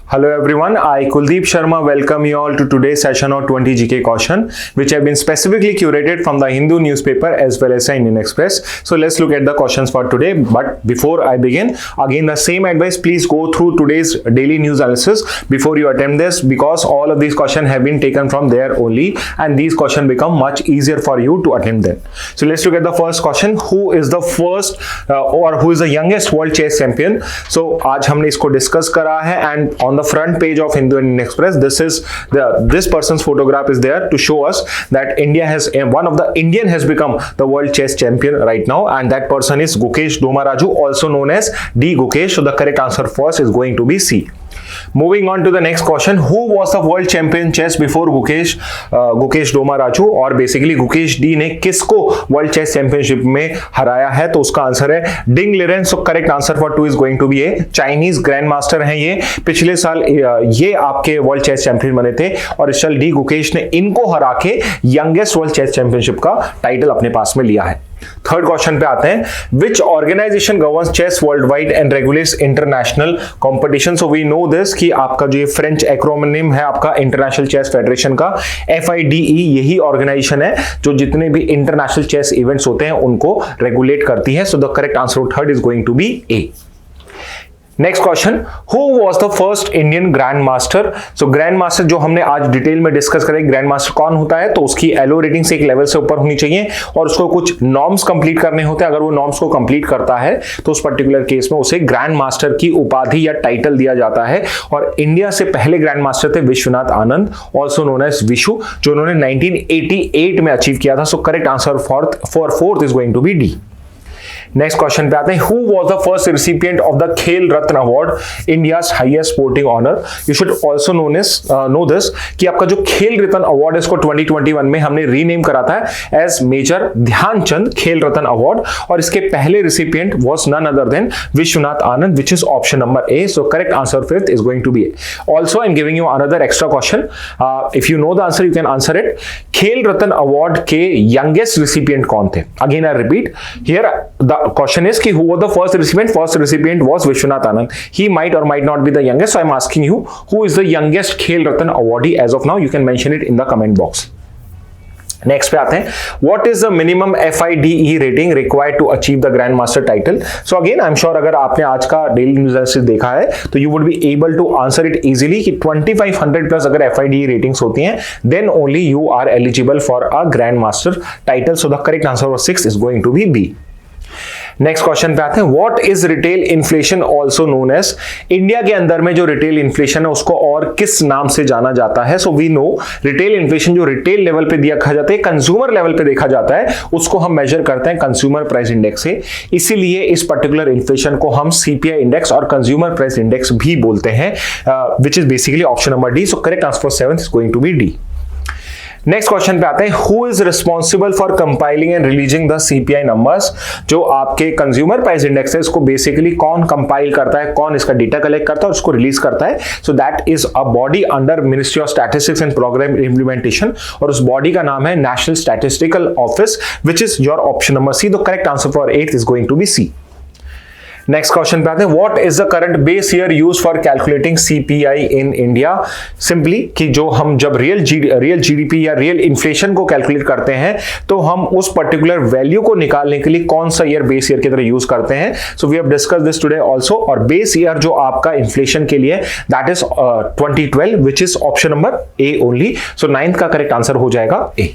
Hello everyone, I Kuldeep Sharma welcome you all to today's session of 20 GK caution which have been specifically curated from the Hindu newspaper as well as the Indian Express. So let's look at the questions for today, but before I begin, again the same advice, please go through today's daily news analysis before you attempt this, because all of these questions have been taken from there only and these questions become much easier for you to attempt them. So let's look at the first question. Who is the first or who is the youngest world chess champion? So आज हमने इसको discuss करा है and on the front page of Hindu and Indian Express, this person's photograph is there to show us that one of the Indian has become the world chess champion right now, and that person is Gukesh Domaraju, also known as D. Gukesh. So the correct answer first is going to be C. Moving on to the next question, who was the world champion chess before Gukesh Domaraju, और basically Gukesh D ने किसको world chess championship में हराया है? तो उसका answer है Ding Liren. So correct answer for 2 is going to be A. Chinese grand master हैं ये. पिछले साल ये आपके वर्ल्ड चेस चैंपियन बने थे और इस साल डी गुकेश ने इनको हरा के यंगेस्ट वर्ल्ड चेस चैंपियनशिप का टाइटल अपने पास में लिया है. थर्ड क्वेश्चन पे आते हैं. Which organisation governs chess world wide and regulates international competition? So we know this कि आपका जो ये फ्रेंच एक्रोनिम है आपका इंटरनेशनल चेस फेडरेशन का, FIDE, यही ऑर्गेनाइजेशन है जो जितने भी इंटरनेशनल चेस इवेंट्स होते हैं उनको रेगुलेट करती है. So the correct answer third is going to be A. Next question, who was the first Indian grand master? So grand master जो हमने आज डिटेल में डिस्कस करें, ग्रैंड मास्टर कौन होता है, तो उसकी एलो रेटिंग से एक लेवल से ऊपर होनी चाहिए और उसको कुछ नॉर्म्स कंप्लीट करने होते हैं. अगर वो नॉर्म्स को कंप्लीट करता है तो उस पर्टिकुलर केस में उसे ग्रैंड मास्टर की उपाधि या टाइटल दिया जाता है. और इंडिया से पहले ग्रैंड मास्टर थे Vishwanath Anand, also known as Vishy, जो उन्होंने 1988 में अचीव किया था. So correct answer for fourth is going to be D. Next question पे आते हैं. Who was the first recipient of the Khel Ratna award, India's highest sporting honour? You should also know this कि आपका जो खेल रत्न अवार्ड है इसको 2021 में हमने रीनेम करा था एज मेजर ध्यानचंद खेल रत्न अवार्ड, और इसके पहले recipient was none other than Vishwanath Anand, which is option number A. So correct answer fifth is going to be A. Also I am giving you another extra question. If you know the answer you can answer it. Khel Ratna award के youngest recipient कौन थे? Again I repeat here the question is ki who was the first recipient? First recipient was Vishwanath Anand. He might or might not be the youngest, so I'm asking you, who is the youngest Khel Ratan awardee as of now? You can mention it in the comment box. Next पे आते हैं. What is the minimum FIDE rating required to achieve the grand master title? So again I am sure अगर आपने आज का daily news analysis देखा है तो you would be able to answer it easily कि 2500 प्लस अगर FIDE रेटिंग्स होती हैं then only you are eligible for a grand master title. So the correct answer for 6 is going to be B. Next question पे आते हैं. What is retail inflation also known as? India के अंदर में जो retail inflation है उसको और किस नाम से जाना जाता है? So we know retail inflation जो रिटेल लेवल पे देखा जाता है, कंज्यूमर लेवल पे देखा जाता है, उसको हम मेजर करते हैं कंज्यूमर प्राइस इंडेक्स से. इसीलिए इस पर्टिकुलर इन्फ्लेशन को हम CPI इंडेक्स और कंज्यूमर प्राइस इंडेक्स भी बोलते हैं, which is basically option number D. So correct answer for 7th is going to be D. Next question पे आते हैं. Who is responsible for compiling and releasing the CPI numbers? जो आपके consumer price index है इसको basically कौन compile करता है, कौन इसका डेटा कलेक्ट करता है और उसको रिलीज करता है? So that is a body under ministry of statistics and programme implementation, और उस बॉडी का नाम है national statistical office, which is your option number C. The correct answer for 8th is going to be C. Next question पे आते हैं. What is the current base year use for calculating CPI in India? Simply कि जो हम जब real GDP या real inflation को calculate करते हैं तो हम उस पर्टिकुलर वैल्यू को निकालने के लिए कौन सा ईयर बेस ईयर की तरह यूज करते हैं? So we have discuss this today also. और बेस ईयर जो आपका इन्फ्लेशन के लिए that is 2012, which is option number A only. So 9th का करेक्ट आंसर हो जाएगा ए.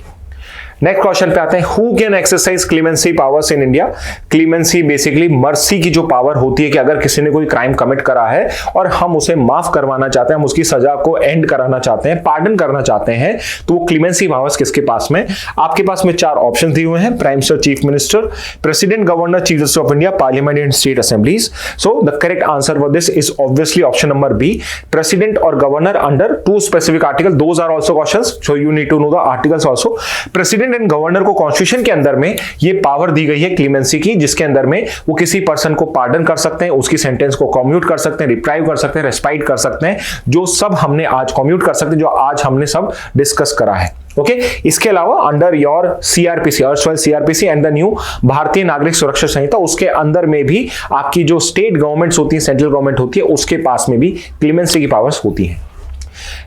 नेक्स्ट क्वेश्चन पे आते हैं. Who can exercise clemency powers in India? Clemency basically mercy की जो पावर होती है कि अगर किसी ने कोई क्राइम कमिट करा है और हम उसे माफ करवाना चाहते हैं, हम उसकी सजा को एंड कराना चाहते हैं, पार्डन करना चाहते हैं, तो वो क्लीमेंसी पावर्स किसके पास में? आपके पास में 4 ऑप्शन दिए हुए हैं. Prime minister, chief minister, president, governor, chief justice of India, parliament and state assemblies. So the correct answer for this is obviously option number B. President और governor under 2 specific article. Those are also questions, so you need to know the articles also. President president and governor को constitution के अंदर में ये power दी गई है clemency की, जिसके अंदर में वो किसी पर्सन को पार्डन कर सकते हैं, उसकी सेंटेंस को कम्यूट कर सकते हैं, रिप्राइव कर सकते हैं, रेस्पाइट कर सकते हैं, जो सब हमने आज कम्यूट कर सकते हैं, जो आज हमने सब डिस्कस करा है। ओके इसके अलावा under your CrPC erstwhile CrPC and the new Bharatiya Nagarik सुरक्षा संहिता, उसके अंदर में भी आपकी जो स्टेट गवर्नमेंट्स होती है, सेंट्रल गवर्नमेंट होती है, उसके पास में भी क्लीमेंसी की पावर्स होती हैं।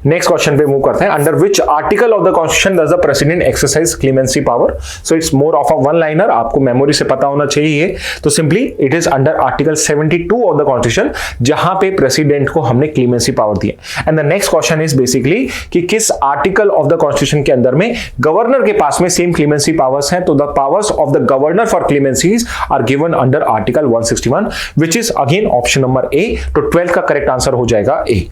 नेक्स्ट क्वेश्चन पे मूव करते हैं। Under which article of the constitution does the president exercise clemency power? So it's more of a one liner, आपको मेमोरी से पता होना चाहिए। तो simply it is under article 72 of the constitution, जहां पे प्रेसिडेंट को हमने क्लीमेंसी पावर दी है। And the next question is basically कि किस आर्टिकल ऑफ द कॉन्स्टिट्यूशन के अंदर में गवर्नर के पास में सेम क्लीमेंसी पावर्स हैं? तो the powers of the governor for clemencies are given under article 161, which is again option number A. तो 12 का करेक्ट आंसर हो जाएगा ए।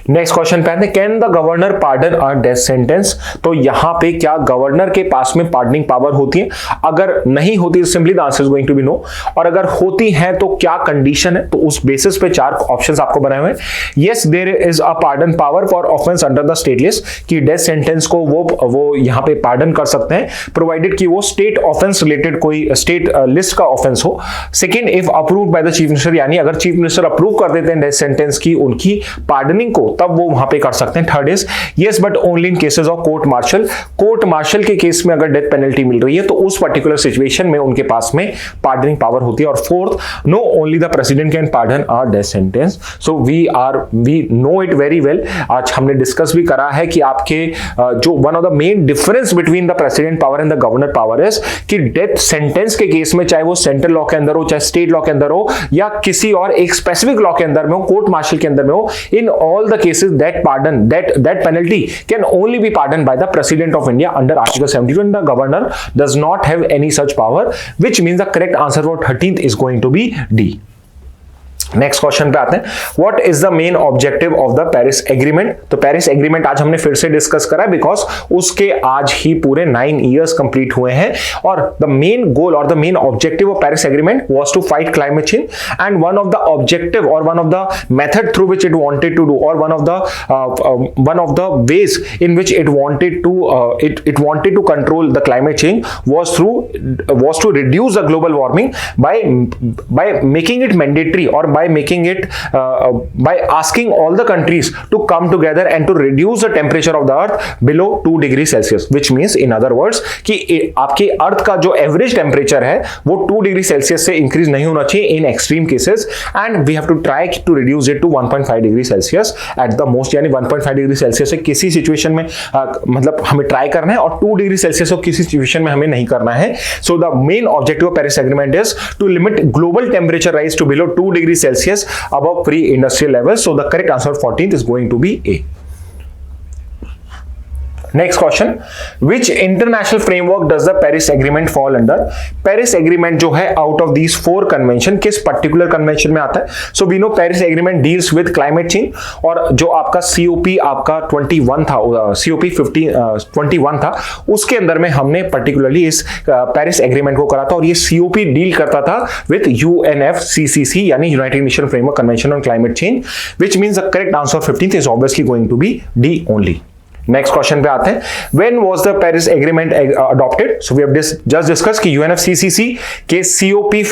नेक्स्ट क्वेश्चन पे आते हैं, can the governor pardon a death sentence? तो यहां पे क्या गवर्नर के पास में पार्डनिंग पावर होती है? अगर नहीं होती तो simply the answer is going to be no, और अगर होती है तो क्या कंडीशन है? तो उस बेसिस पे 4 ऑप्शंस आपको बनाए हुए हैं। Yes there is a pardon power for offence under the state list, कि डेथ सेंटेंस को वो यहां पे पार्डन कर सकते हैं प्रोवाइडेड कि वो स्टेट ऑफेंस रिलेटेड कोई स्टेट लिस्ट का ऑफेंस हो। Second, if approved by the chief minister, यानी अगर चीफ मिनिस्टर अप्रूव कर देते हैं डेथ सेंटेंस की उनकी पार्डनिंग को, तब वो वहां पे कर सकते हैं। Third is yes but only in cases of court martial, court martial के केस में अगर डेथ पेनल्टी मिल रही है तो उस पर्टिकुलर सिचुएशन में उनके पास में पार्डनिंग पावर होती है। और fourth, no only the president can pardon a death sentence. So we know it very well. आज हमने डिस्कस भी करा है कि आपके जो one of the main difference between the president power and the governor power is कि death sentence के केस में चाहे वो सेंट्रल लॉ के अंदर हो, चाहे स्टेट लॉ के अंदर हो, या किसी और एक स्पेसिफिक लॉ के अंदर में हो, कोर्ट मार्शल के अंदर में हो, in all the cases that penalty can only be pardoned by the President of India under Article 72, and the governor does not have any such power, which means the correct answer for 13th is going to be D. Next question पे आते हैं, what is the main objective of the Paris agreement? तो Paris agreement आज हमने फिर से discuss करा है, बिकॉज उसके आज ही पूरे 9 इयर्स कंप्लीट हुए हैं, और द मेन गोल और the main objective of Paris agreement was to fight climate change, and one of the objective और one of the method through which it wanted to do, और one of the ways in which it wanted to control the climate change was to reduce the global warming by making it mandatory, or by making it by asking all the countries to come together and to reduce the temperature of the earth below 2 degrees Celsius, which means in other words कि आपके अर्थ का जो average temperature है वो 2 degree Celsius से increase नहीं होना चाहिए in extreme cases, and we have to try to reduce it to 1.5 degree Celsius at the most, यानी 1.5 डिग्री सेल्सियस से किसी सिचुएशन में मतलब हमें ट्राई करना है, और 2 डिग्री सेल्सियस को किसी सिचुएशन में हमें नहीं करना है। So the main objective of Paris agreement is to limit global temperature rise to below 2 degree Celsius above pre-industrial levels. So the correct answer 14th is going to be A. Next question, which international framework does the Paris Agreement fall under? Paris Agreement जो है out of these 4 convention किस particular convention में आता है? So we know Paris Agreement deals with climate change, और जो आपका COP आपका 21 था, COP 21 था, उसके अंदर में हमने particularly इस Paris Agreement को करा था, और ये COP डील करता था with UNFCCC यानी United Nations Framework Convention on Climate Change, which means the correct answer 15th is obviously going to be D only. Next question पे आते हैं, when was the Paris agreement adopted? So we have just discuss कि UNFCCC के COP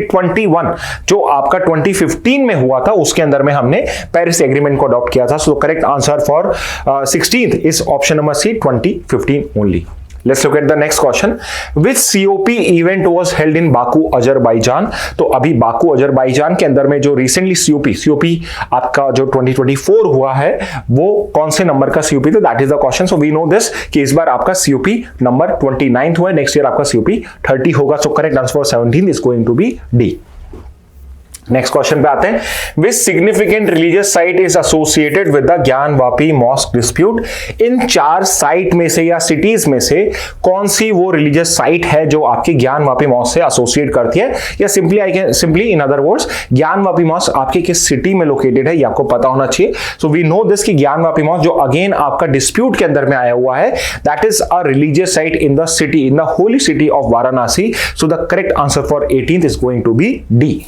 21 जो आपका 2015 में हुआ था, उसके अंदर में हमने पेरिस एग्रीमेंट को अडॉप्ट किया था। So correct answer for 16th is option number C, 2015 only. Let's look at the next question. Which COP event was held in Baku, Azerbaijan? तो अभी बाकू अजरबैजान के अंदर में जो रिसेंटली COP आपका जो 2024 हुआ है, वो कौन से नंबर का COP था? That is the question. So we know this कि इस बार आपका COP नंबर 29 हुआ है, नेक्स्ट ईयर आपका COP 30 होगा। So correct answer for 17 is going to be D. Next question पे आते हैं, which significant religious site is associated with the Gyanvapi mosque dispute? इन 4 साइट में से या सिटीज में से कौन सी वो रिलीजियस साइट है जो आपकी ज्ञानवापी मॉस्क से एसोसिएट करती है? या simply in other words, Gyanvapi mosque आपके किस सिटी में लोकेटेड है, ये आपको पता होना चाहिए। सो वी नो दिस कि ज्ञानवापी मॉस्क जो अगेन आपका डिस्प्यूट के अंदर में आया हुआ है, that is a religious site in the city, in the holy city of Varanasi. So the correct answer for 18th is going to be D.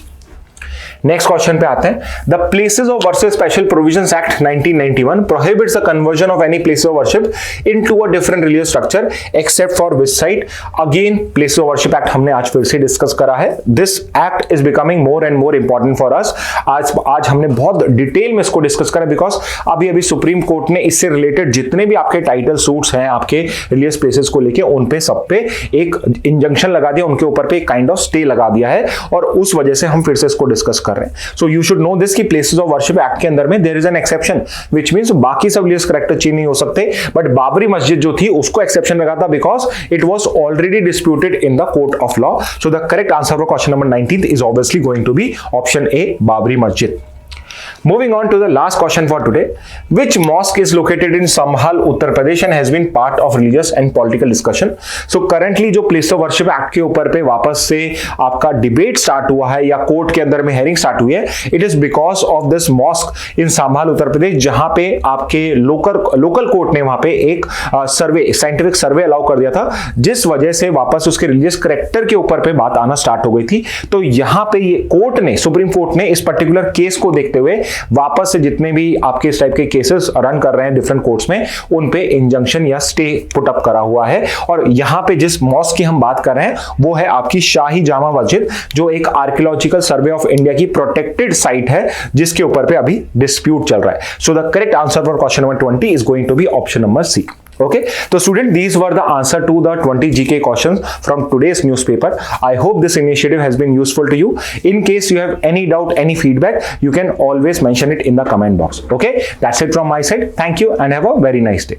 Next question पे आते हैं. The places of worship special provisions act 1991 prohibits the conversion of any place of worship into a different religious structure except for which site. Again, places of worship act हमने आज फिर से discuss करा है. This act is becoming more and more important for us. आज हमने बहुत detail में इसको डिस्कस करा बिकॉज अभी सुप्रीम कोर्ट ने इससे रिलेटेड जितने भी आपके टाइटल सूट्स हैं आपके रिलीजियस प्लेसेस को लेके उन पे सब पे एक इंजंक्शन लगा दिया, उनके ऊपर पे एक काइंड ऑफ स्टे लगा दिया है और उस वजह से हम फिर से इसको डिस्कस कर रहे हैं. So you should know this कि प्लेसेस ऑफ वर्शिप एक्ट के अंदर में there is an exception which means बाकी सब रिलीजियस कैरेक्टर चेंज नहीं हो सकते, बट बाबरी मस्जिद जो थी उसको एक्सेप्शन लगा था because it was already disputed in the court of law. So the correct answer for question number 19 is obviously going to be option A, Babri Masjid. Moving on to the last question for today. Which mosque is located in Samhal, Uttar Pradesh and has been part of religious and political discussion? So currently जो Place of Worship Act के ऊपर पे वापस से आपका debate start हुआ है या कोर्ट के अंदर में हेयरिंग स्टार्ट हुई है, it is because of this mosque in Samhal, Uttar Pradesh, जहां पे आपके लोकल कोर्ट ने वहां पे एक सर्वे, साइंटिफिक सर्वे अलाउ कर दिया था, जिस वजह से वापस उसके रिलीजियस कैरेक्टर के ऊपर पे बात आना स्टार्ट हो गई थी. तो यहां पे ये कोर्ट ने, सुप्रीम कोर्ट ने इस पर्टिकुलर केस को देखते हुए वापस से जितने भी आपके इस टाइप के केसेस रन कर रहे हैं डिफरेंट कोर्ट्स में उन पे इंजंक्शन या स्टे पुट अप करा हुआ है. और यहां पे जिस मॉस्क की हम बात कर रहे हैं वो है आपकी शाही जामा मस्जिद, जो एक आर्कियोलॉजिकल सर्वे ऑफ इंडिया की प्रोटेक्टेड साइट है जिसके ऊपर पे अभी डिस्प्यूट चल रहा है. So the correct answer for question number 20 is going to be option number C. Okay, so student, these were the answer to the 20 GK questions from today's newspaper. I hope this initiative has been useful to you. In case you have any doubt, any feedback, you can always mention it in the comment box. Okay, that's it from my side. Thank you and have a very nice day.